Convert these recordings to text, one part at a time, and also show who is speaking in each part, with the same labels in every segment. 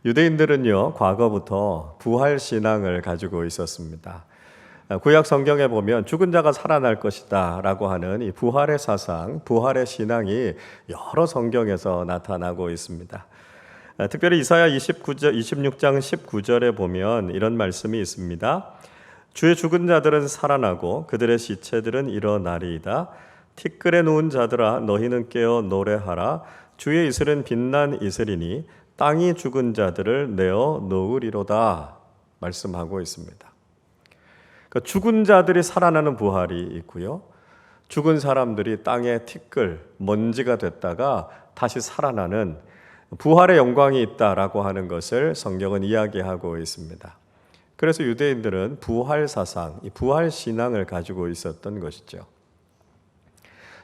Speaker 1: 유대인들은요, 과거부터 부활 신앙을 가지고 있었습니다. 구약 성경에 보면 죽은 자가 살아날 것이다 라고 하는 이 부활의 사상, 부활의 신앙이 여러 성경에서 나타나고 있습니다. 특별히 이사야 26장 19절에 보면 이런 말씀이 있습니다. 주의 죽은 자들은 살아나고 그들의 시체들은 일어나리이다. 티끌에 누운 자들아 너희는 깨어 노래하라. 주의 이슬은 빛난 이슬이니 땅이 죽은 자들을 내어 놓으리로다 말씀하고 있습니다. 그러니까 죽은 자들이 살아나는 부활이 있고요. 죽은 사람들이 땅의 티끌, 먼지가 됐다가 다시 살아나는 부활의 영광이 있다라고 하는 것을 성경은 이야기하고 있습니다. 그래서 유대인들은 부활 사상, 부활 신앙을 가지고 있었던 것이죠.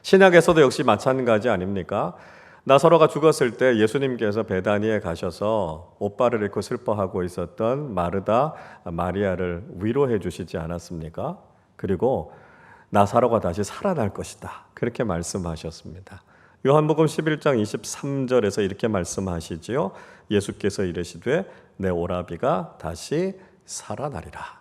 Speaker 1: 신약에서도 역시 마찬가지 아닙니까? 나사로가 죽었을 때 예수님께서 베다니에 가셔서 오빠를 잃고 슬퍼하고 있었던 마르다, 마리아를 위로해 주시지 않았습니까? 그리고 나사로가 다시 살아날 것이다. 그렇게 말씀하셨습니다. 요한복음 11장 23절에서 이렇게 말씀하시지요. 예수께서 이르시되 내 오라비가 다시 살아나리라.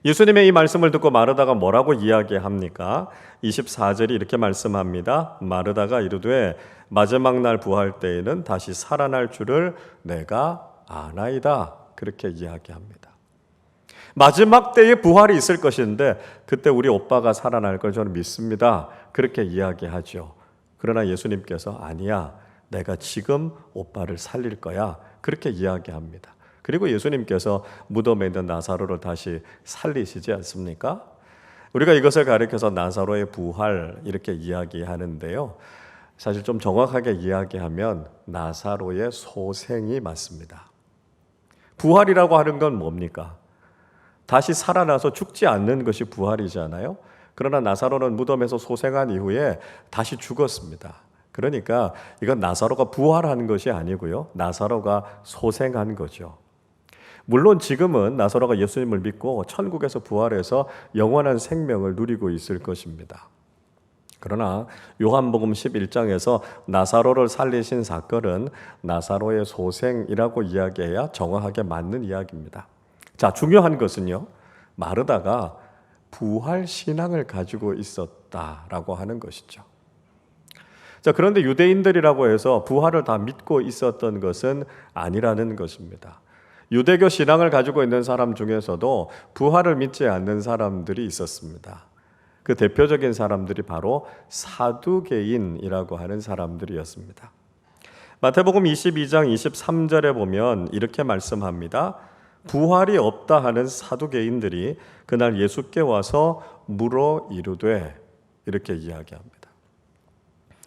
Speaker 1: 예수님의 이 말씀을 듣고 마르다가 뭐라고 이야기합니까? 24절이 이렇게 말씀합니다. 마르다가 이르되 마지막 날 부활 때에는 다시 살아날 줄을 내가 아나이다. 그렇게 이야기합니다. 마지막 때에 부활이 있을 것인데 그때 우리 오빠가 살아날 걸 저는 믿습니다. 그렇게 이야기하죠. 그러나 예수님께서 아니야. 내가 지금 오빠를 살릴 거야. 그렇게 이야기합니다. 그리고 예수님께서 무덤에 있는 나사로를 다시 살리시지 않습니까? 우리가 이것을 가리켜서 나사로의 부활 이렇게 이야기하는데요. 사실 좀 정확하게 이야기하면 나사로의 소생이 맞습니다. 부활이라고 하는 건 뭡니까? 다시 살아나서 죽지 않는 것이 부활이잖아요. 그러나 나사로는 무덤에서 소생한 이후에 다시 죽었습니다. 그러니까 이건 나사로가 부활한 것이 아니고요. 나사로가 소생한 거죠. 물론 지금은 나사로가 예수님을 믿고 천국에서 부활해서 영원한 생명을 누리고 있을 것입니다. 그러나 요한복음 11장에서 나사로를 살리신 사건은 나사로의 소생이라고 이야기해야 정확하게 맞는 이야기입니다. 자, 중요한 것은요. 마르다가 부활 신앙을 가지고 있었다라고 하는 것이죠. 자, 그런데 유대인들이라고 해서 부활을 다 믿고 있었던 것은 아니라는 것입니다. 유대교 신앙을 가지고 있는 사람 중에서도 부활을 믿지 않는 사람들이 있었습니다. 그 대표적인 사람들이 바로 사두개인이라고 하는 사람들이었습니다. 마태복음 22장 23절에 보면 이렇게 말씀합니다. 부활이 없다 하는 사두개인들이 그날 예수께 와서 물어 이르되 이렇게 이야기합니다.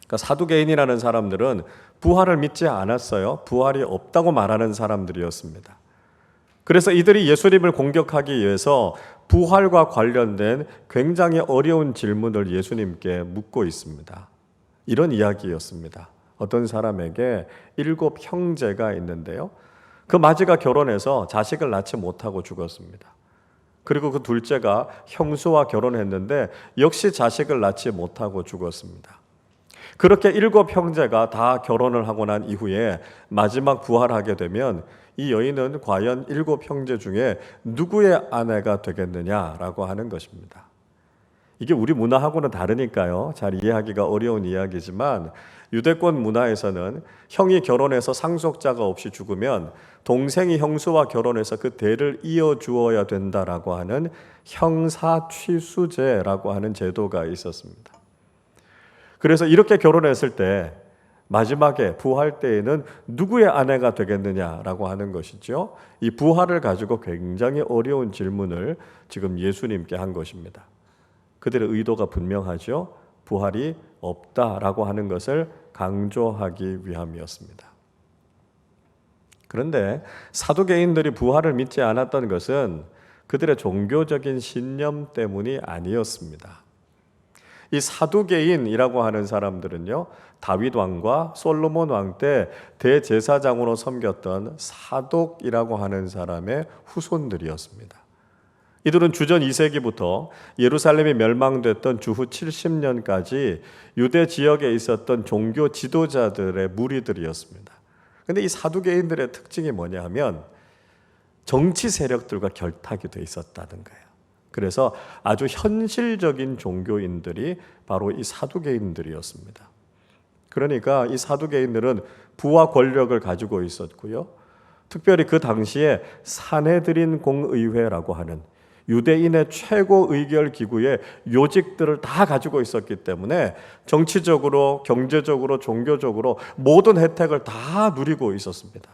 Speaker 1: 그러니까 사두개인이라는 사람들은 부활을 믿지 않았어요. 부활이 없다고 말하는 사람들이었습니다. 그래서 이들이 예수님을 공격하기 위해서 부활과 관련된 굉장히 어려운 질문을 예수님께 묻고 있습니다. 이런 이야기였습니다. 어떤 사람에게 7 형제가 있는데요. 그 마지가 결혼해서 자식을 낳지 못하고 죽었습니다. 그리고 그 둘째가 형수와 결혼했는데 역시 자식을 낳지 못하고 죽었습니다. 그렇게 7 형제가 다 결혼을 하고 난 이후에 마지막 부활하게 되면 이 여인은 과연 7 형제 중에 누구의 아내가 되겠느냐라고 하는 것입니다. 이게 우리 문화하고는 다르니까요. 잘 이해하기가 어려운 이야기지만 유대권 문화에서는 형이 결혼해서 상속자가 없이 죽으면 동생이 형수와 결혼해서 그 대를 이어주어야 된다라고 하는 형사취수제라고 하는 제도가 있었습니다. 그래서 이렇게 결혼했을 때 마지막에 부활 때에는 누구의 아내가 되겠느냐라고 하는 것이죠. 이 부활을 가지고 굉장히 어려운 질문을 지금 예수님께 한 것입니다. 그들의 의도가 분명하죠. 부활이 없다라고 하는 것을 강조하기 위함이었습니다. 그런데 사두개인들이 부활을 믿지 않았던 것은 그들의 종교적인 신념 때문이 아니었습니다. 이 사두개인이라고 하는 사람들은요, 다윗 왕과 솔로몬 왕 때 대제사장으로 섬겼던 사독이라고 하는 사람의 후손들이었습니다. 이들은 주전 2세기부터 예루살렘이 멸망됐던 주후 70년까지 유대 지역에 있었던 종교 지도자들의 무리들이었습니다. 근데 이 사두개인들의 특징이 뭐냐 하면 정치 세력들과 결탁이 돼 있었다는 거예요. 그래서 아주 현실적인 종교인들이 바로 이 사두개인들이었습니다. 그러니까 이 사두개인들은 부와 권력을 가지고 있었고요. 특별히 그 당시에 사내들인 공의회라고 하는 유대인의 최고 의결 기구의 요직들을 다 가지고 있었기 때문에 정치적으로, 경제적으로, 종교적으로 모든 혜택을 다 누리고 있었습니다.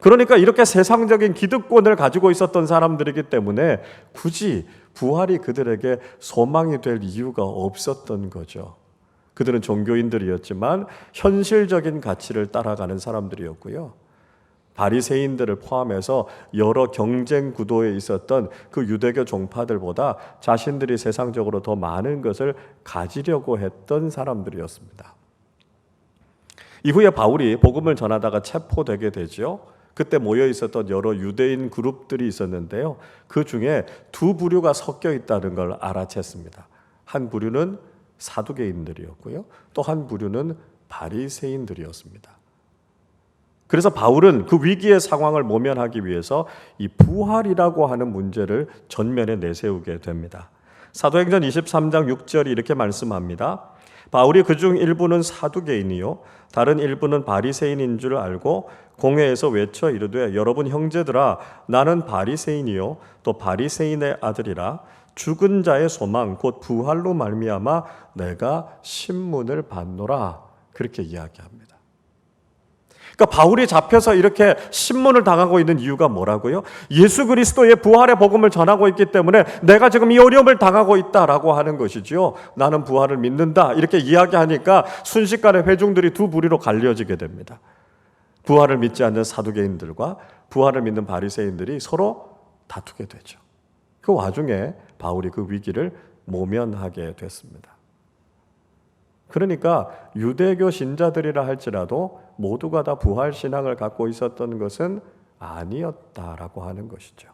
Speaker 1: 그러니까 이렇게 세상적인 기득권을 가지고 있었던 사람들이기 때문에 굳이 부활이 그들에게 소망이 될 이유가 없었던 거죠. 그들은 종교인들이었지만 현실적인 가치를 따라가는 사람들이었고요. 바리새인들을 포함해서 여러 경쟁 구도에 있었던 그 유대교 종파들보다 자신들이 세상적으로 더 많은 것을 가지려고 했던 사람들이었습니다. 이후에 바울이 복음을 전하다가 체포되게 되죠. 그때 모여 있었던 여러 유대인 그룹들이 있었는데요. 그 중에 두 부류가 섞여 있다는 걸 알아챘습니다. 한 부류는 사두개인들이었고요. 또 한 부류는 바리새인들이었습니다. 그래서 바울은 그 위기의 상황을 모면하기 위해서 이 부활이라고 하는 문제를 전면에 내세우게 됩니다. 사도행전 23장 6절이 이렇게 말씀합니다. 바울이 그중 일부는 사두개인이요 다른 일부는 바리새인인 줄 알고 공회에서 외쳐 이르되 여러분 형제들아 나는 바리새인이요 또 바리새인의 아들이라 죽은 자의 소망 곧 부활로 말미암아 내가 신문을 받노라 그렇게 이야기합니다. 그러니까 바울이 잡혀서 이렇게 신문을 당하고 있는 이유가 뭐라고요? 예수 그리스도의 부활의 복음을 전하고 있기 때문에 내가 지금 이 어려움을 당하고 있다라고 하는 것이죠. 나는 부활을 믿는다 이렇게 이야기하니까 순식간에 회중들이 두 부류로 갈려지게 됩니다. 부활을 믿지 않는 사두개인들과 부활을 믿는 바리새인들이 서로 다투게 되죠. 그 와중에 바울이 그 위기를 모면하게 됐습니다. 그러니까 유대교 신자들이라 할지라도 모두가 다 부활 신앙을 갖고 있었던 것은 아니었다라고 하는 것이죠.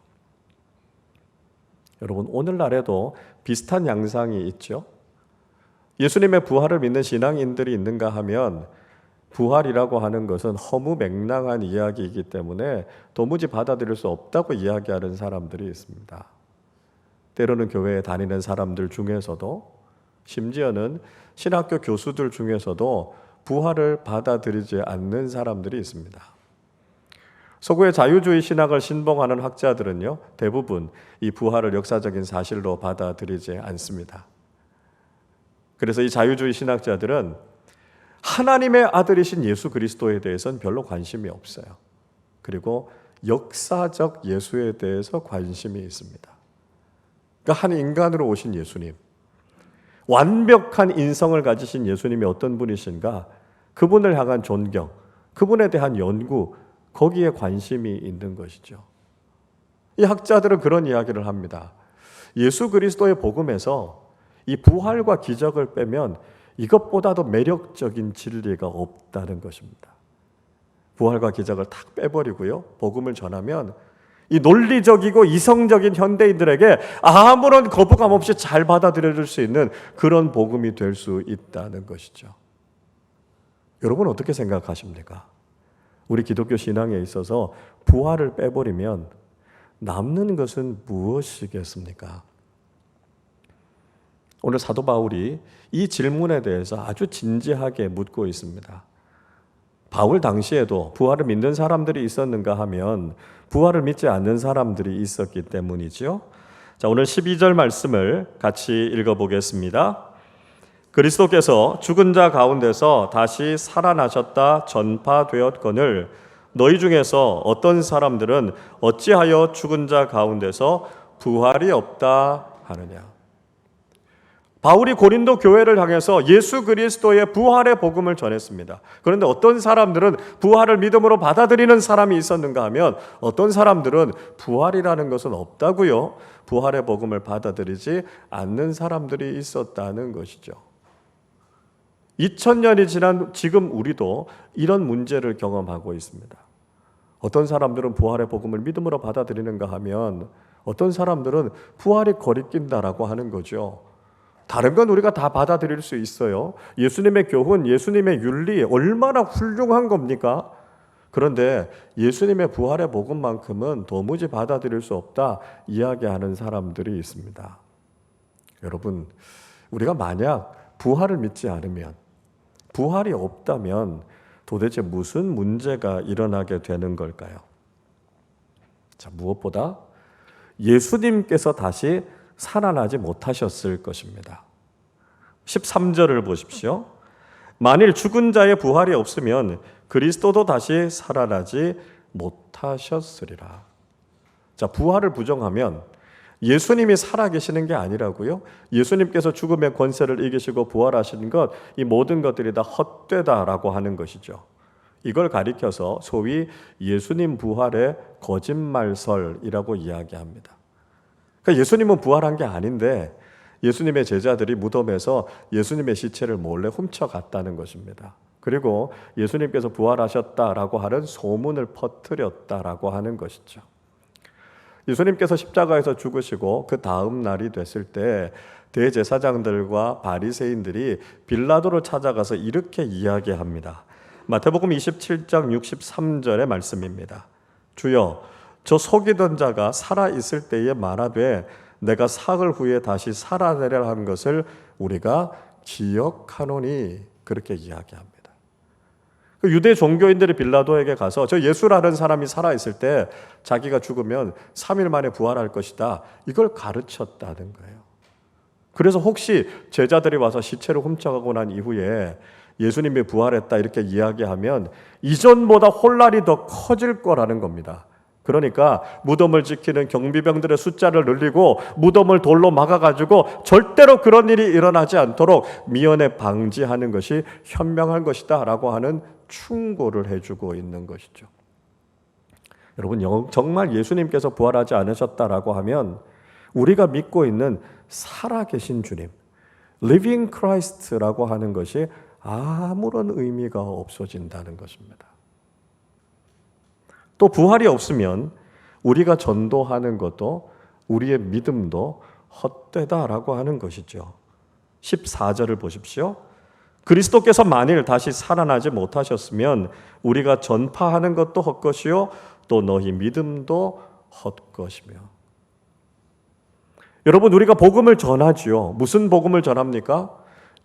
Speaker 1: 여러분 오늘날에도 비슷한 양상이 있죠. 예수님의 부활을 믿는 신앙인들이 있는가 하면 부활이라고 하는 것은 허무맹랑한 이야기이기 때문에 도무지 받아들일 수 없다고 이야기하는 사람들이 있습니다. 때로는 교회에 다니는 사람들 중에서도 심지어는 신학교 교수들 중에서도 부활을 받아들이지 않는 사람들이 있습니다. 서구의 자유주의 신학을 신봉하는 학자들은요, 대부분 이 부활을 역사적인 사실로 받아들이지 않습니다. 그래서 이 자유주의 신학자들은 하나님의 아들이신 예수 그리스도에 대해서는 별로 관심이 없어요. 그리고 역사적 예수에 대해서 관심이 있습니다. 그러니까 한 인간으로 오신 예수님, 완벽한 인성을 가지신 예수님이 어떤 분이신가? 그분을 향한 존경, 그분에 대한 연구, 거기에 관심이 있는 것이죠. 이 학자들은 그런 이야기를 합니다. 예수 그리스도의 복음에서 이 부활과 기적을 빼면 이것보다도 매력적인 진리가 없다는 것입니다. 부활과 기적을 탁 빼버리고요, 복음을 전하면 이 논리적이고 이성적인 현대인들에게 아무런 거부감 없이 잘 받아들여줄 수 있는 그런 복음이 될 수 있다는 것이죠. 여러분 어떻게 생각하십니까? 우리 기독교 신앙에 있어서 부활을 빼버리면 남는 것은 무엇이겠습니까? 오늘 사도 바울이 이 질문에 대해서 아주 진지하게 묻고 있습니다. 바울 당시에도 부활을 믿는 사람들이 있었는가 하면 부활을 믿지 않는 사람들이 있었기 때문이죠. 자, 오늘 12절 말씀을 같이 읽어보겠습니다. 그리스도께서 죽은 자 가운데서 다시 살아나셨다 전파되었거늘 너희 중에서 어떤 사람들은 어찌하여 죽은 자 가운데서 부활이 없다 하느냐. 바울이 고린도 교회를 향해서 예수 그리스도의 부활의 복음을 전했습니다. 그런데 어떤 사람들은 부활을 믿음으로 받아들이는 사람이 있었는가 하면 어떤 사람들은 부활이라는 것은 없다고요. 부활의 복음을 받아들이지 않는 사람들이 있었다는 것이죠. 2000년이 지난 지금 우리도 이런 문제를 경험하고 있습니다. 어떤 사람들은 부활의 복음을 믿음으로 받아들이는가 하면 어떤 사람들은 부활이 거리낀다라고 하는 거죠. 다른 건 우리가 다 받아들일 수 있어요. 예수님의 교훈, 예수님의 윤리 얼마나 훌륭한 겁니까? 그런데 예수님의 부활의 복음만큼은 도무지 받아들일 수 없다 이야기하는 사람들이 있습니다. 여러분, 우리가 만약 부활을 믿지 않으면, 부활이 없다면 도대체 무슨 문제가 일어나게 되는 걸까요? 자, 무엇보다 예수님께서 다시 살아나지 못하셨을 것입니다. 13절을 보십시오. 만일 죽은 자의 부활이 없으면 그리스도도 다시 살아나지 못하셨으리라. 자, 부활을 부정하면 예수님이 살아계시는 게 아니라고요? 예수님께서 죽음의 권세를 이기시고 부활하신 것, 이 모든 것들이 다 헛되다라고 하는 것이죠. 이걸 가리켜서 소위 예수님 부활의 거짓말설이라고 이야기합니다. 그러니까 예수님은 부활한 게 아닌데 예수님의 제자들이 무덤에서 예수님의 시체를 몰래 훔쳐갔다는 것입니다. 그리고 예수님께서 부활하셨다라고 하는 소문을 퍼뜨렸다라고 하는 것이죠. 예수님께서 십자가에서 죽으시고 그 다음 날이 됐을 때 대제사장들과 바리새인들이 빌라도를 찾아가서 이렇게 이야기합니다. 마태복음 27장 63절의 말씀입니다. 주여, 저 속이던 자가 살아있을 때에 말하되 내가 사흘 후에 다시 살아내려 하는 것을 우리가 기억하노니, 그렇게 이야기합니다. 유대 종교인들이 빌라도에게 가서 저 예수라는 사람이 살아있을 때 자기가 죽으면 3일 만에 부활할 것이다, 이걸 가르쳤다는 거예요. 그래서 혹시 제자들이 와서 시체를 훔쳐가고 난 이후에 예수님이 부활했다 이렇게 이야기하면 이전보다 혼란이 더 커질 거라는 겁니다. 그러니까 무덤을 지키는 경비병들의 숫자를 늘리고 무덤을 돌로 막아가지고 절대로 그런 일이 일어나지 않도록 미연에 방지하는 것이 현명한 것이다 라고 하는 충고를 해주고 있는 것이죠. 여러분, 정말 예수님께서 부활하지 않으셨다라고 하면 우리가 믿고 있는 살아계신 주님, Living Christ라고 하는 것이 아무런 의미가 없어진다는 것입니다. 또 부활이 없으면 우리가 전도하는 것도 우리의 믿음도 헛되다라고 하는 것이죠. 14절을 보십시오. 그리스도께서 만일 다시 살아나지 못하셨으면 우리가 전파하는 것도 헛것이요 또 너희 믿음도 헛것이며. 여러분, 우리가 복음을 전하지요. 무슨 복음을 전합니까?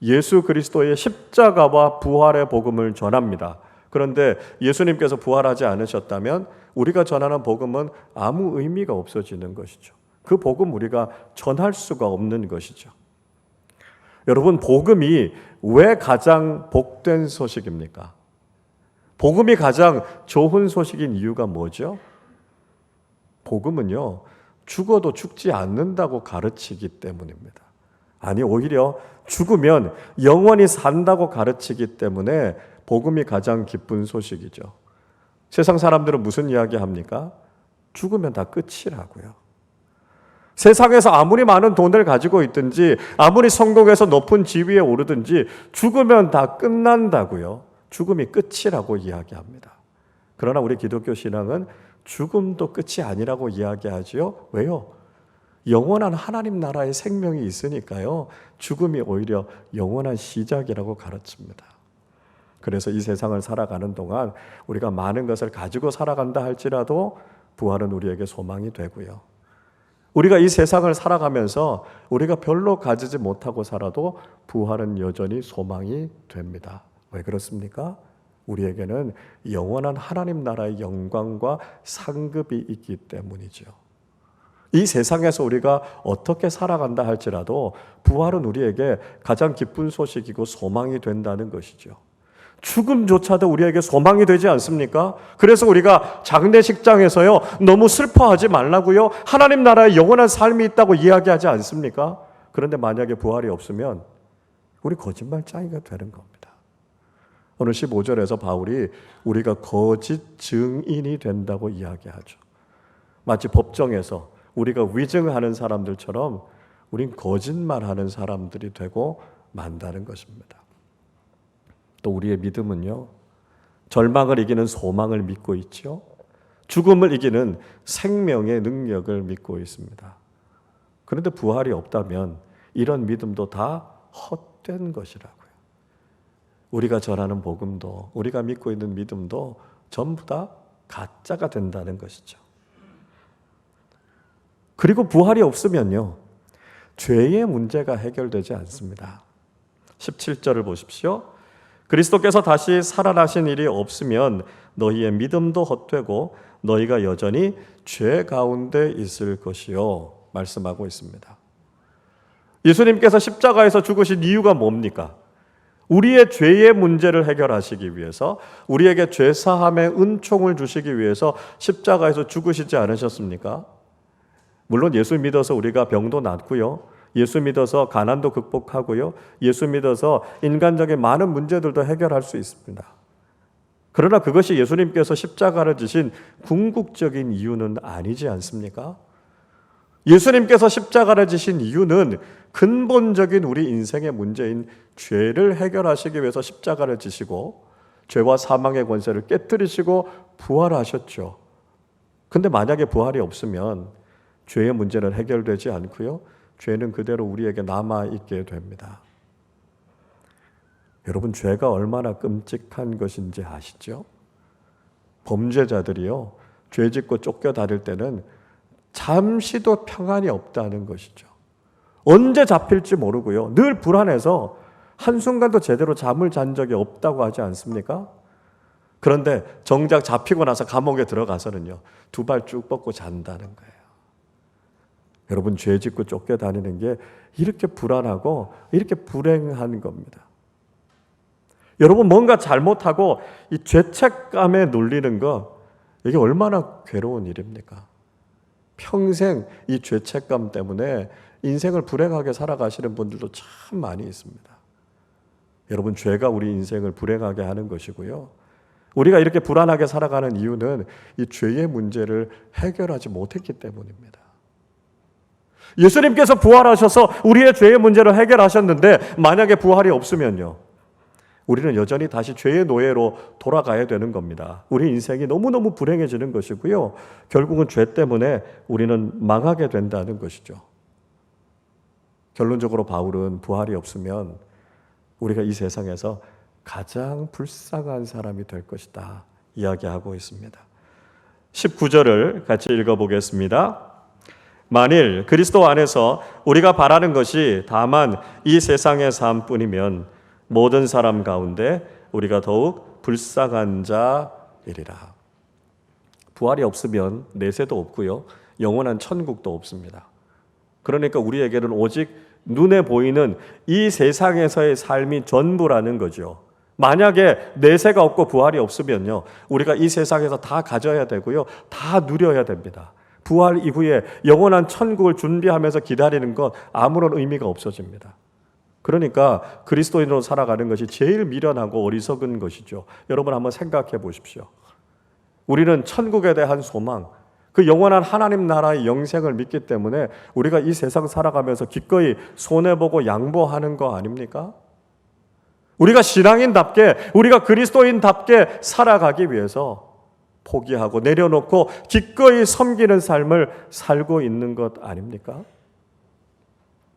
Speaker 1: 예수 그리스도의 십자가와 부활의 복음을 전합니다. 그런데 예수님께서 부활하지 않으셨다면 우리가 전하는 복음은 아무 의미가 없어지는 것이죠. 그 복음 우리가 전할 수가 없는 것이죠. 여러분, 복음이 왜 가장 복된 소식입니까? 복음이 가장 좋은 소식인 이유가 뭐죠? 복음은요, 죽어도 죽지 않는다고 가르치기 때문입니다. 아니, 오히려 죽으면 영원히 산다고 가르치기 때문에 복음이 가장 기쁜 소식이죠. 세상 사람들은 무슨 이야기 합니까? 죽으면 다 끝이라고요. 세상에서 아무리 많은 돈을 가지고 있든지 아무리 성공해서 높은 지위에 오르든지 죽으면 다 끝난다고요. 죽음이 끝이라고 이야기합니다. 그러나 우리 기독교 신앙은 죽음도 끝이 아니라고 이야기하지요. 왜요? 영원한 하나님 나라의 생명이 있으니까요. 죽음이 오히려 영원한 시작이라고 가르칩니다. 그래서 이 세상을 살아가는 동안 우리가 많은 것을 가지고 살아간다 할지라도 부활은 우리에게 소망이 되고요. 우리가 이 세상을 살아가면서 우리가 별로 가지지 못하고 살아도 부활은 여전히 소망이 됩니다. 왜 그렇습니까? 우리에게는 영원한 하나님 나라의 영광과 상급이 있기 때문이죠. 이 세상에서 우리가 어떻게 살아간다 할지라도 부활은 우리에게 가장 기쁜 소식이고 소망이 된다는 것이죠. 죽음조차도 우리에게 소망이 되지 않습니까? 그래서 우리가 장례식장에서요, 너무 슬퍼하지 말라고요, 하나님 나라에 영원한 삶이 있다고 이야기하지 않습니까? 그런데 만약에 부활이 없으면 우리 거짓말쟁이가 되는 겁니다. 오늘 15절에서 바울이 우리가 거짓 증인이 된다고 이야기하죠. 마치 법정에서 우리가 위증하는 사람들처럼 우린 거짓말하는 사람들이 되고 만다는 것입니다. 또 우리의 믿음은요, 절망을 이기는 소망을 믿고 있죠. 죽음을 이기는 생명의 능력을 믿고 있습니다. 그런데 부활이 없다면 이런 믿음도 다 헛된 것이라고요. 우리가 전하는 복음도, 우리가 믿고 있는 믿음도 전부 다 가짜가 된다는 것이죠. 그리고 부활이 없으면요, 죄의 문제가 해결되지 않습니다. 17절을 보십시오. 그리스도께서 다시 살아나신 일이 없으면 너희의 믿음도 헛되고 너희가 여전히 죄 가운데 있을 것이요, 말씀하고 있습니다. 예수님께서 십자가에서 죽으신 이유가 뭡니까? 우리의 죄의 문제를 해결하시기 위해서, 우리에게 죄사함의 은총을 주시기 위해서 십자가에서 죽으시지 않으셨습니까? 물론 예수 믿어서 우리가 병도 낫고요, 예수 믿어서 가난도 극복하고요, 예수 믿어서 인간적인 많은 문제들도 해결할 수 있습니다. 그러나 그것이 예수님께서 십자가를 지신 궁극적인 이유는 아니지 않습니까? 예수님께서 십자가를 지신 이유는 근본적인 우리 인생의 문제인 죄를 해결하시기 위해서 십자가를 지시고 죄와 사망의 권세를 깨뜨리시고 부활하셨죠. 근데 만약에 부활이 없으면 죄의 문제는 해결되지 않고요, 죄는 그대로 우리에게 남아있게 됩니다. 여러분, 죄가 얼마나 끔찍한 것인지 아시죠? 범죄자들이요, 죄 짓고 쫓겨다닐 때는 잠시도 평안이 없다는 것이죠. 언제 잡힐지 모르고요, 늘 불안해서 한순간도 제대로 잠을 잔 적이 없다고 하지 않습니까? 그런데 정작 잡히고 나서 감옥에 들어가서는요, 두 발 쭉 뻗고 잔다는 거예요. 여러분, 죄 짓고 쫓겨다니는 게 이렇게 불안하고 이렇게 불행한 겁니다. 여러분, 뭔가 잘못하고 이 죄책감에 눌리는 거, 이게 얼마나 괴로운 일입니까? 평생 이 죄책감 때문에 인생을 불행하게 살아가시는 분들도 참 많이 있습니다. 여러분, 죄가 우리 인생을 불행하게 하는 것이고요, 우리가 이렇게 불안하게 살아가는 이유는 이 죄의 문제를 해결하지 못했기 때문입니다. 예수님께서 부활하셔서 우리의 죄의 문제를 해결하셨는데 만약에 부활이 없으면요, 우리는 여전히 다시 죄의 노예로 돌아가야 되는 겁니다. 우리 인생이 너무너무 불행해지는 것이고요, 결국은 죄 때문에 우리는 망하게 된다는 것이죠. 결론적으로 바울은 부활이 없으면 우리가 이 세상에서 가장 불쌍한 사람이 될 것이다 이야기하고 있습니다. 19절을 같이 읽어보겠습니다. 만일 그리스도 안에서 우리가 바라는 것이 다만 이 세상의 삶뿐이면 모든 사람 가운데 우리가 더욱 불쌍한 자이리라. 부활이 없으면 내세도 없고요, 영원한 천국도 없습니다. 그러니까 우리에게는 오직 눈에 보이는 이 세상에서의 삶이 전부라는 거죠. 만약에 내세가 없고 부활이 없으면요, 우리가 이 세상에서 다 가져야 되고요, 다 누려야 됩니다. 부활 이후에 영원한 천국을 준비하면서 기다리는 것 아무런 의미가 없어집니다. 그러니까 그리스도인으로 살아가는 것이 제일 미련하고 어리석은 것이죠. 여러분, 한번 생각해 보십시오. 우리는 천국에 대한 소망, 그 영원한 하나님 나라의 영생을 믿기 때문에 우리가 이 세상 살아가면서 기꺼이 손해보고 양보하는 거 아닙니까? 우리가 신앙인답게, 우리가 그리스도인답게 살아가기 위해서 포기하고 내려놓고 기꺼이 섬기는 삶을 살고 있는 것 아닙니까?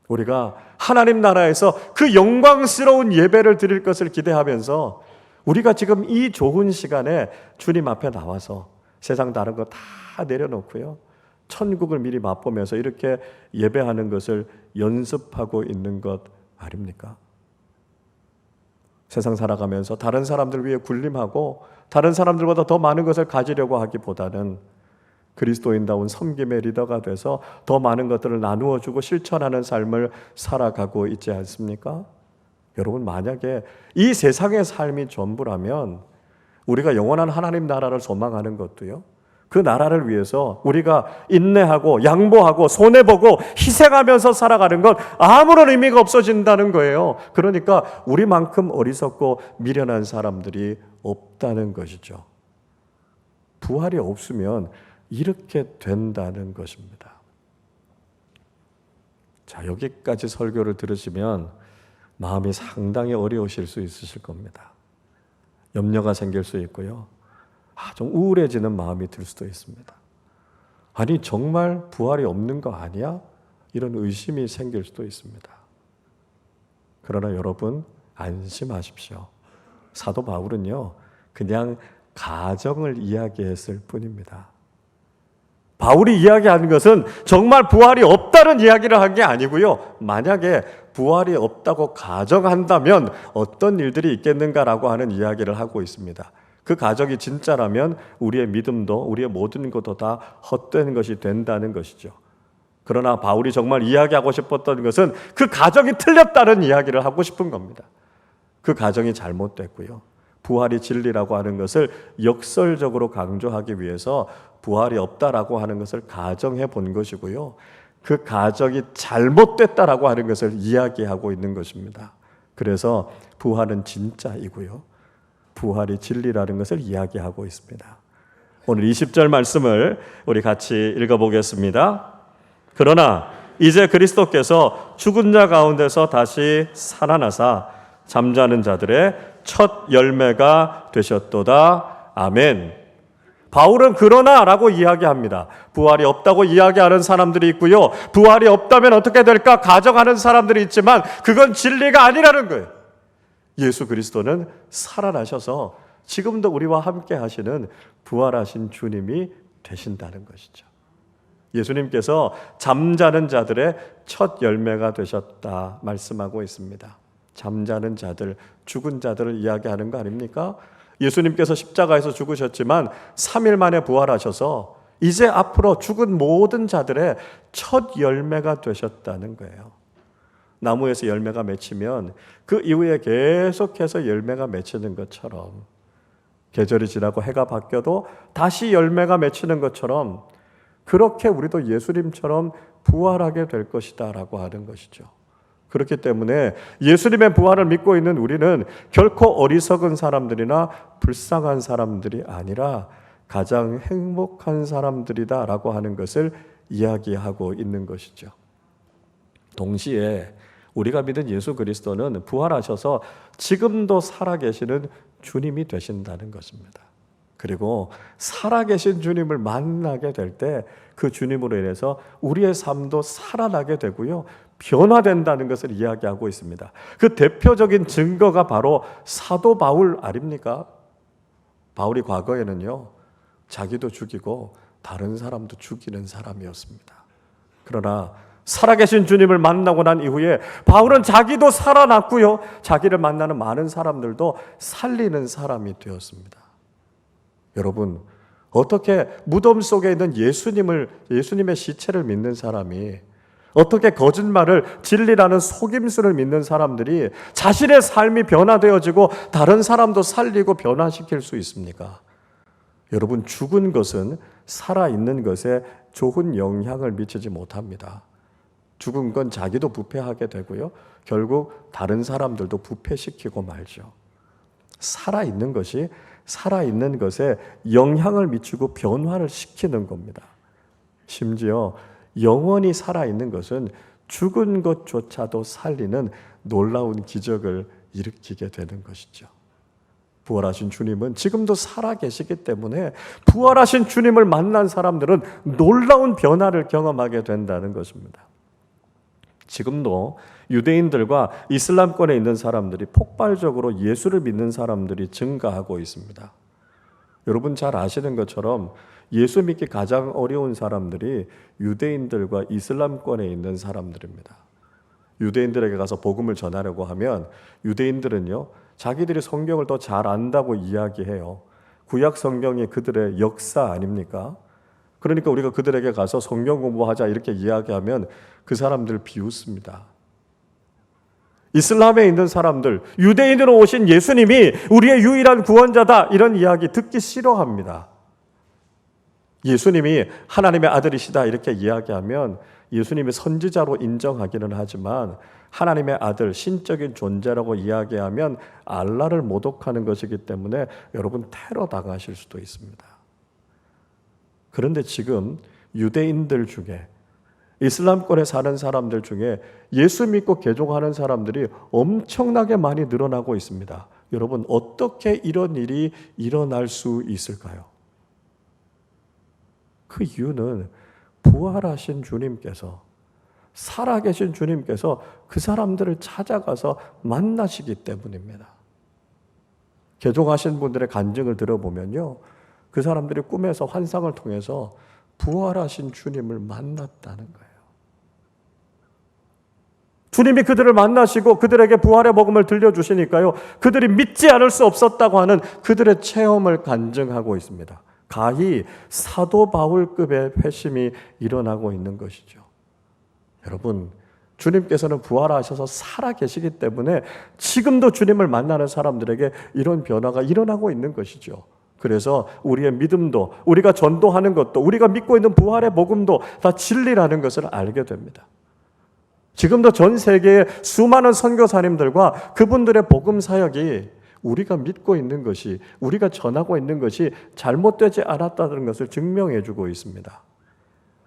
Speaker 1: 우리가 하나님 나라에서 그 영광스러운 예배를 드릴 것을 기대하면서 우리가 지금 이 좋은 시간에 주님 앞에 나와서 세상 다른 거 다 내려놓고요, 천국을 미리 맛보면서 이렇게 예배하는 것을 연습하고 있는 것 아닙니까? 세상 살아가면서 다른 사람들 위해 군림하고 다른 사람들보다 더 많은 것을 가지려고 하기보다는 그리스도인다운 섬김의 리더가 돼서 더 많은 것들을 나누어 주고 실천하는 삶을 살아가고 있지 않습니까? 여러분, 만약에 이 세상의 삶이 전부라면 우리가 영원한 하나님 나라를 소망하는 것도요, 그 나라를 위해서 우리가 인내하고 양보하고 손해보고 희생하면서 살아가는 건 아무런 의미가 없어진다는 거예요. 그러니까 우리만큼 어리석고 미련한 사람들이 없다는 것이죠. 부활이 없으면 이렇게 된다는 것입니다. 자, 여기까지 설교를 들으시면 마음이 상당히 어려우실 수 있으실 겁니다. 염려가 생길 수 있고요, 좀 우울해지는 마음이 들 수도 있습니다. 아니, 정말 부활이 없는 거 아니야? 이런 의심이 생길 수도 있습니다. 그러나 여러분 안심하십시오. 사도 바울은요, 그냥 가정을 이야기했을 뿐입니다. 바울이 이야기하는 것은 정말 부활이 없다는 이야기를 한 게 아니고요. 만약에 부활이 없다고 가정한다면 어떤 일들이 있겠는가라고 하는 이야기를 하고 있습니다. 그 가정이 진짜라면 우리의 믿음도 우리의 모든 것도 다 헛된 것이 된다는 것이죠. 그러나 바울이 정말 이야기하고 싶었던 것은 그 가정이 틀렸다는 이야기를 하고 싶은 겁니다. 그 가정이 잘못됐고요. 부활이 진리라고 하는 것을 역설적으로 강조하기 위해서 부활이 없다라고 하는 것을 가정해 본 것이고요. 그 가정이 잘못됐다라고 하는 것을 이야기하고 있는 것입니다. 그래서 부활은 진짜이고요. 부활이 진리라는 것을 이야기하고 있습니다. 오늘 20절 말씀을 우리 같이 읽어보겠습니다. 그러나 이제 그리스도께서 죽은 자 가운데서 다시 살아나사 잠자는 자들의 첫 열매가 되셨도다. 아멘. 바울은 그러나라고 이야기합니다. 부활이 없다고 이야기하는 사람들이 있고요. 부활이 없다면 어떻게 될까 가정하는 사람들이 있지만 그건 진리가 아니라는 거예요. 예수 그리스도는 살아나셔서 지금도 우리와 함께 하시는 부활하신 주님이 되신다는 것이죠. 예수님께서 잠자는 자들의 첫 열매가 되셨다 말씀하고 있습니다. 잠자는 자들, 죽은 자들을 이야기하는 거 아닙니까? 예수님께서 십자가에서 죽으셨지만 3일 만에 부활하셔서 이제 앞으로 죽은 모든 자들의 첫 열매가 되셨다는 거예요. 나무에서 열매가 맺히면 그 이후에 계속해서 열매가 맺히는 것처럼 계절이 지나고 해가 바뀌어도 다시 열매가 맺히는 것처럼 그렇게 우리도 예수님처럼 부활하게 될 것이다 라고 하는 것이죠. 그렇기 때문에 예수님의 부활을 믿고 있는 우리는 결코 어리석은 사람들이나 불쌍한 사람들이 아니라 가장 행복한 사람들이다 라고 하는 것을 이야기하고 있는 것이죠. 동시에 우리가 믿은 예수 그리스도는 부활하셔서 지금도 살아계시는 주님이 되신다는 것입니다. 그리고 살아계신 주님을 만나게 될 때 그 주님으로 인해서 우리의 삶도 살아나게 되고요. 변화된다는 것을 이야기하고 있습니다. 그 대표적인 증거가 바로 사도 바울 아닙니까? 바울이 과거에는요, 자기도 죽이고 다른 사람도 죽이는 사람이었습니다. 그러나 살아계신 주님을 만나고 난 이후에 바울은 자기도 살아났고요, 자기를 만나는 많은 사람들도 살리는 사람이 되었습니다. 여러분, 어떻게 무덤 속에 있는 예수님의 시체를 믿는 사람이, 어떻게 거짓말을 진리라는 속임수를 믿는 사람들이 자신의 삶이 변화되어지고 다른 사람도 살리고 변화시킬 수 있습니까? 여러분, 죽은 것은 살아있는 것에 좋은 영향을 미치지 못합니다. 죽은 건 자기도 부패하게 되고요, 결국 다른 사람들도 부패시키고 말죠. 살아있는 것이 살아있는 것에 영향을 미치고 변화를 시키는 겁니다. 심지어 영원히 살아있는 것은 죽은 것조차도 살리는 놀라운 기적을 일으키게 되는 것이죠. 부활하신 주님은 지금도 살아계시기 때문에 부활하신 주님을 만난 사람들은 놀라운 변화를 경험하게 된다는 것입니다. 지금도 유대인들과 이슬람권에 있는 사람들이 폭발적으로 예수를 믿는 사람들이 증가하고 있습니다. 여러분 잘 아시는 것처럼 예수 믿기 가장 어려운 사람들이 유대인들과 이슬람권에 있는 사람들입니다. 유대인들에게 가서 복음을 전하려고 하면 유대인들은요, 자기들이 성경을 더 잘 안다고 이야기해요. 구약 성경이 그들의 역사 아닙니까? 그러니까 우리가 그들에게 가서 성경 공부하자 이렇게 이야기하면 그 사람들 비웃습니다. 이슬람에 있는 사람들, 유대인으로 오신 예수님이 우리의 유일한 구원자다 이런 이야기 듣기 싫어합니다. 예수님이 하나님의 아들이시다 이렇게 이야기하면 예수님이 선지자로 인정하기는 하지만 하나님의 아들, 신적인 존재라고 이야기하면 알라를 모독하는 것이기 때문에 여러분 테러 당하실 수도 있습니다. 그런데 지금 유대인들 중에, 이슬람권에 사는 사람들 중에 예수 믿고 개종하는 사람들이 엄청나게 많이 늘어나고 있습니다. 여러분, 어떻게 이런 일이 일어날 수 있을까요? 그 이유는 부활하신 주님께서 살아계신 주님께서 그 사람들을 찾아가서 만나시기 때문입니다. 개종하신 분들의 간증을 들어보면요, 그 사람들이 꿈에서 환상을 통해서 부활하신 주님을 만났다는 거예요. 주님이 그들을 만나시고 그들에게 부활의 복음을 들려주시니까요, 그들이 믿지 않을 수 없었다고 하는 그들의 체험을 간증하고 있습니다. 가히 사도 바울급의 회심이 일어나고 있는 것이죠. 여러분, 주님께서는 부활하셔서 살아계시기 때문에 지금도 주님을 만나는 사람들에게 이런 변화가 일어나고 있는 것이죠. 그래서 우리의 믿음도, 우리가 전도하는 것도, 우리가 믿고 있는 부활의 복음도 다 진리라는 것을 알게 됩니다. 지금도 전 세계의 수많은 선교사님들과 그분들의 복음 사역이 우리가 믿고 있는 것이, 우리가 전하고 있는 것이 잘못되지 않았다는 것을 증명해 주고 있습니다.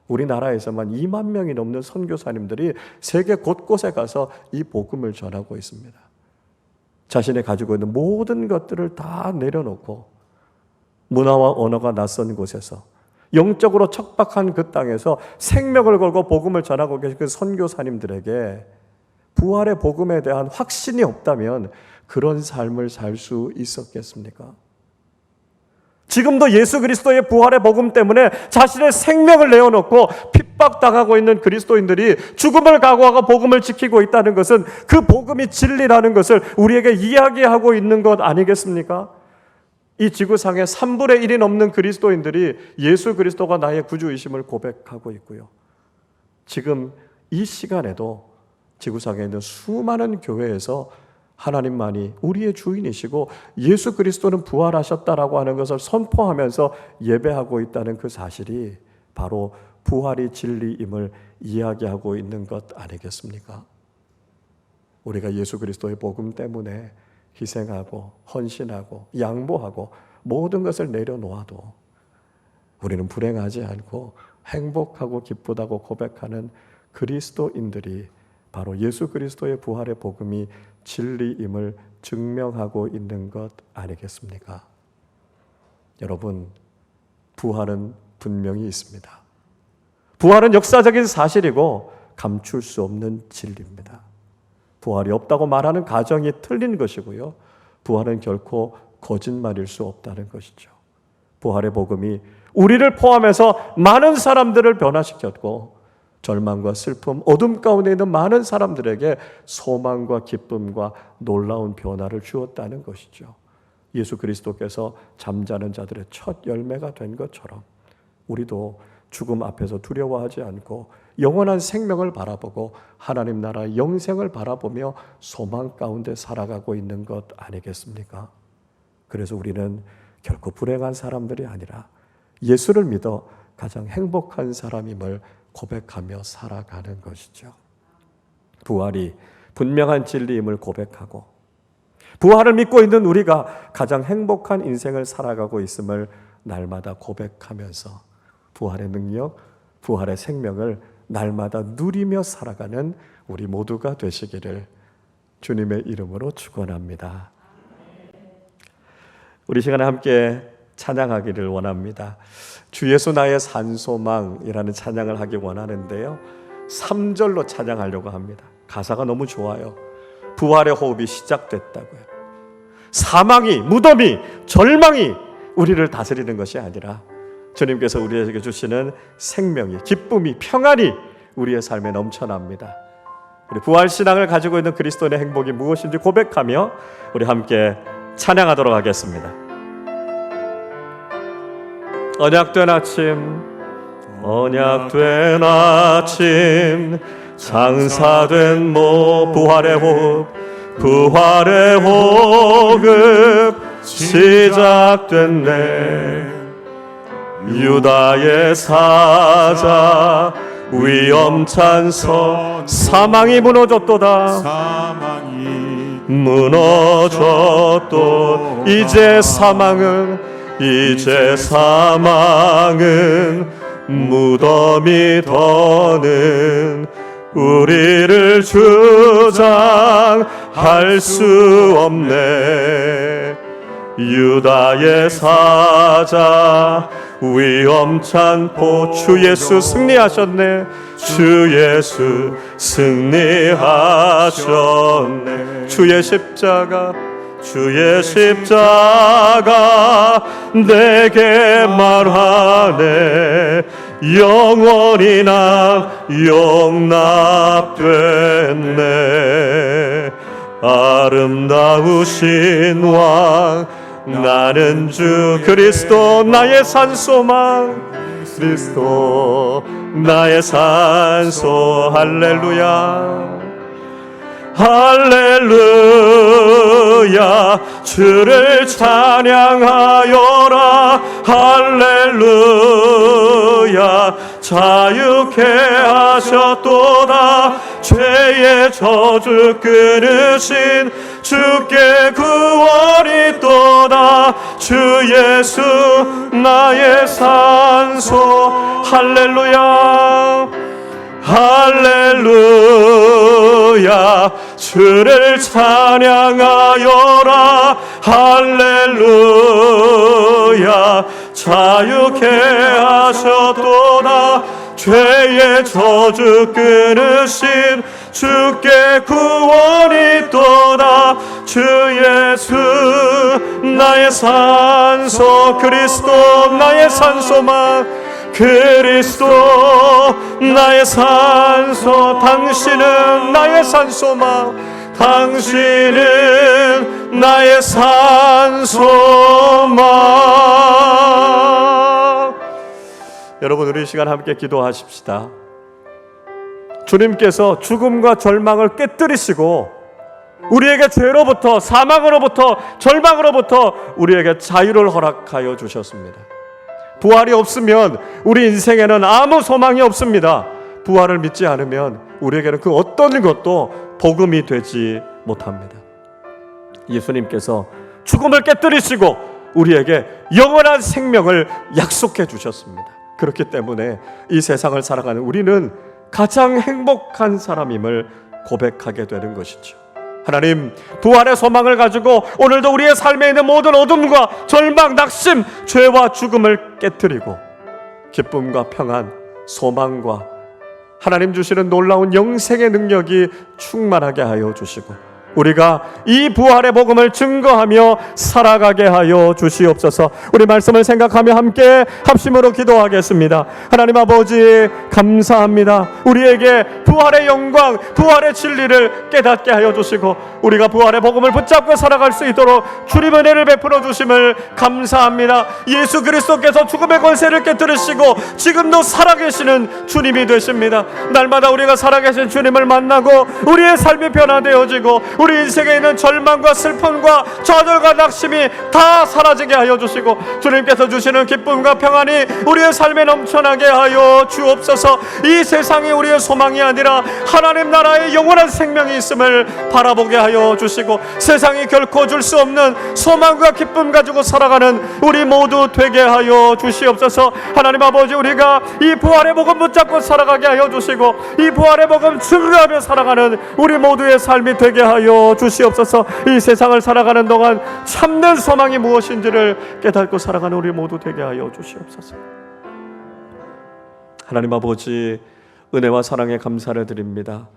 Speaker 1: 우리나라에서만 2만 명이 넘는 선교사님들이 세계 곳곳에 가서 이 복음을 전하고 있습니다. 자신이 가지고 있는 모든 것들을 다 내려놓고 문화와 언어가 낯선 곳에서 영적으로 척박한 그 땅에서 생명을 걸고 복음을 전하고 계신 그 선교사님들에게 부활의 복음에 대한 확신이 없다면 그런 삶을 살 수 있었겠습니까? 지금도 예수 그리스도의 부활의 복음 때문에 자신의 생명을 내어놓고 핍박당하고 있는 그리스도인들이 죽음을 각오하고 복음을 지키고 있다는 것은 그 복음이 진리라는 것을 우리에게 이야기하고 있는 것 아니겠습니까? 이 지구상의 3분의 1이 넘는 그리스도인들이 예수 그리스도가 나의 구주이심을 고백하고 있고요. 지금 이 시간에도 지구상에 있는 수많은 교회에서 하나님만이 우리의 주인이시고 예수 그리스도는 부활하셨다라고 하는 것을 선포하면서 예배하고 있다는 그 사실이 바로 부활이 진리임을 이야기하고 있는 것 아니겠습니까? 우리가 예수 그리스도의 복음 때문에 희생하고 헌신하고 양보하고 모든 것을 내려놓아도 우리는 불행하지 않고 행복하고 기쁘다고 고백하는 그리스도인들이 바로 예수 그리스도의 부활의 복음이 진리임을 증명하고 있는 것 아니겠습니까? 여러분, 부활은 분명히 있습니다. 부활은 역사적인 사실이고 감출 수 없는 진리입니다. 부활이 없다고 말하는 가정이 틀린 것이고요. 부활은 결코 거짓말일 수 없다는 것이죠. 부활의 복음이 우리를 포함해서 많은 사람들을 변화시켰고 절망과 슬픔, 어둠 가운데 있는 많은 사람들에게 소망과 기쁨과 놀라운 변화를 주었다는 것이죠. 예수 그리스도께서 잠자는 자들의 첫 열매가 된 것처럼 우리도 죽음 앞에서 두려워하지 않고 영원한 생명을 바라보고 하나님 나라의 영생을 바라보며 소망 가운데 살아가고 있는 것 아니겠습니까? 그래서 우리는 결코 불행한 사람들이 아니라 예수를 믿어 가장 행복한 사람임을 고백하며 살아가는 것이죠. 부활이 분명한 진리임을 고백하고 부활을 믿고 있는 우리가 가장 행복한 인생을 살아가고 있음을 날마다 고백하면서 부활의 능력, 부활의 생명을 날마다 누리며 살아가는 우리 모두가 되시기를 주님의 이름으로 축원합니다. 우리 시간에 함께 찬양하기를 원합니다. 주 예수 나의 산소망이라는 찬양을 하기 원하는데요, 3절로 찬양하려고 합니다. 가사가 너무 좋아요. 부활의 호흡이 시작됐다고요. 사망이, 무덤이, 절망이 우리를 다스리는 것이 아니라 주님께서 우리에게 주시는 생명이, 기쁨이, 평안이 우리의 삶에 넘쳐납니다. 우리 부활신앙을 가지고 있는 그리스도인의 행복이 무엇인지 고백하며 우리 함께 찬양하도록 하겠습니다. 언약된 아침, 언약된 아침, 장사된 부활의 호흡, 부활의 호흡 시작됐네. 유다의 사자 위엄찬 서, 사망이 무너졌도다. 사망이 무너졌도. 이제 사망은 무덤이 더는 우리를 주장할 수 없네. 유다의 사자 위엄찬포 주 예수 승리하셨네. 주 예수 승리하셨네. 주의 십자가 내게 말하네. 영원히 난 용납됐네. 아름다우신 왕 나는 주 그리스도 나의 산소망. 그리스도 나의 산소. 할렐루야 할렐루야. 주를 찬양하여라. 할렐루야. 자유케 하셨도다. 죄의 저주 끊으신 주께 구원이 있도다. 주 예수 나의 산소. 할렐루야 할렐루야. 주를 찬양하여라. 할렐루야. 자유케 하셨도다. 죄의 저주 끊으신 주께 구원이 있도다. 주 예수 나의 산소. 그리스도 나의 산소만. 그리스도 나의 산소. 당신은 나의 산소만. 당신은 나의 산소만. 여러분, 우리 이 시간 함께 기도하십시다. 주님께서 죽음과 절망을 깨뜨리시고 우리에게 죄로부터, 사망으로부터, 절망으로부터 우리에게 자유를 허락하여 주셨습니다. 부활이 없으면 우리 인생에는 아무 소망이 없습니다. 부활을 믿지 않으면 우리에게는 그 어떤 것도 복음이 되지 못합니다. 예수님께서 죽음을 깨뜨리시고 우리에게 영원한 생명을 약속해 주셨습니다. 그렇기 때문에 이 세상을 살아가는 우리는 가장 행복한 사람임을 고백하게 되는 것이죠. 하나님, 부활의 소망을 가지고 오늘도 우리의 삶에 있는 모든 어둠과 절망, 낙심, 죄와 죽음을 깨뜨리고 기쁨과 평안, 소망과 하나님 주시는 놀라운 영생의 능력이 충만하게 하여 주시고 우리가 이 부활의 복음을 증거하며 살아가게 하여 주시옵소서. 우리 말씀을 생각하며 함께 합심으로 기도하겠습니다. 하나님 아버지, 감사합니다. 우리에게 부활의 영광, 부활의 진리를 깨닫게 하여 주시고 우리가 부활의 복음을 붙잡고 살아갈 수 있도록 주님의 은혜를 베풀어 주심을 감사합니다. 예수 그리스도께서 죽음의 권세를 깨뜨리시고 지금도 살아계시는 주님이 되십니다. 날마다 우리가 살아계신 주님을 만나고 우리의 삶이 변화되어지고 우리 인생에 있는 절망과 슬픔과 좌절과 낙심이 다 사라지게 하여 주시고 주님께서 주시는 기쁨과 평안이 우리의 삶에 넘쳐나게 하여 주옵소서. 이 세상이 우리의 소망이 아니라 하나님 나라의 영원한 생명이 있음을 바라보게 하여 주시고 세상이 결코 줄 수 없는 소망과 기쁨 가지고 살아가는 우리 모두 되게 하여 주시옵소서. 하나님 아버지, 우리가 이 부활의 복음 붙잡고 살아가게 하여 주시고 이 부활의 복음 증거하며 살아가는 우리 모두의 삶이 되게 하여 주시옵소서. 이 세상을 살아가는 동안 참된 소망이 무엇인지를 깨닫고 살아가는 우리 모두 되게 하여 주시옵소서. 하나님 아버지, 은혜와 사랑에 감사를 드립니다.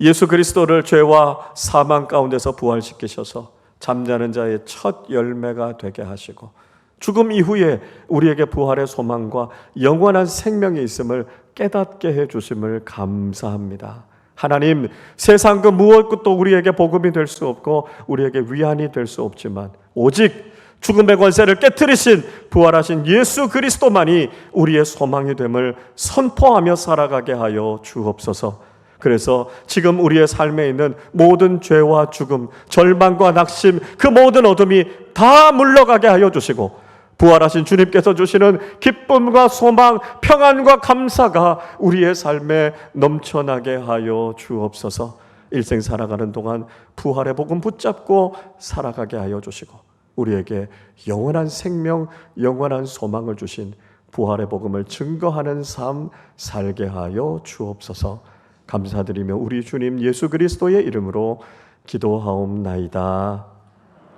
Speaker 1: 예수 그리스도를 죄와 사망 가운데서 부활시키셔서 잠자는 자의 첫 열매가 되게 하시고 죽음 이후에 우리에게 부활의 소망과 영원한 생명이 있음을 깨닫게 해주심을 감사합니다. 하나님, 세상 그 무엇도 우리에게 복음이 될 수 없고 우리에게 위안이 될 수 없지만 오직 죽음의 권세를 깨뜨리신 부활하신 예수 그리스도만이 우리의 소망이 됨을 선포하며 살아가게 하여 주옵소서. 그래서 지금 우리의 삶에 있는 모든 죄와 죽음, 절망과 낙심, 그 모든 어둠이 다 물러가게 하여 주시고 부활하신 주님께서 주시는 기쁨과 소망, 평안과 감사가 우리의 삶에 넘쳐나게 하여 주옵소서. 일생 살아가는 동안 부활의 복음 붙잡고 살아가게 하여 주시고 우리에게 영원한 생명, 영원한 소망을 주신 부활의 복음을 증거하는 삶 살게 하여 주옵소서. 감사드리며 우리 주님 예수 그리스도의 이름으로 기도하옵나이다.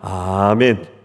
Speaker 1: 아멘.